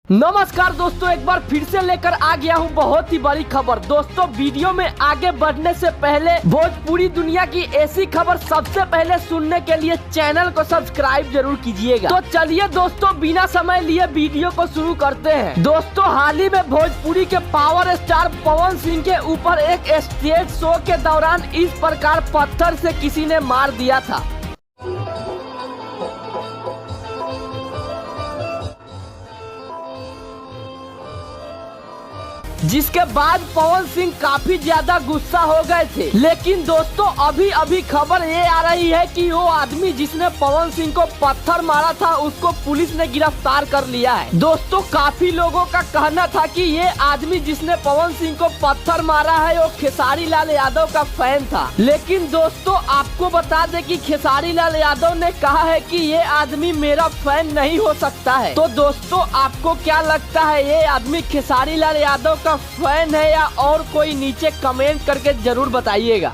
नमस्कार दोस्तों, एक बार फिर से लेकर आ गया हूँ बहुत ही बड़ी खबर। दोस्तों, वीडियो में आगे बढ़ने से पहले भोजपुरी दुनिया की ऐसी खबर सबसे पहले सुनने के लिए चैनल को सब्सक्राइब जरूर कीजिएगा। तो चलिए दोस्तों, बिना समय लिए वीडियो को शुरू करते हैं। दोस्तों, हाल ही में भोजपुरी के पावर स्टार पवन सिंह के ऊपर एक स्टेज शो के दौरान इस प्रकार पत्थर से किसी ने मार दिया था। जिसके बाद पवन सिंह काफी ज्यादा गुस्सा हो गए थे। लेकिन दोस्तों, अभी अभी खबर ये आ रही है कि वो आदमी जिसने पवन सिंह को पत्थर मारा था उसको पुलिस ने गिरफ्तार कर लिया है। दोस्तों, काफी लोगों का कहना था कि ये आदमी जिसने पवन सिंह को पत्थर मारा है वो खेसारी लाल यादव का फैन था। लेकिन दोस्तों, आपको बता दें कि खेसारी लाल यादव ने कहा है कि ये आदमी मेरा फैन नहीं हो सकता है। तो दोस्तों, आपको क्या लगता है, ये आदमी खेसारी लाल यादव का फैन है या और कोई? नीचे कमेंट करके जरूर बताइएगा।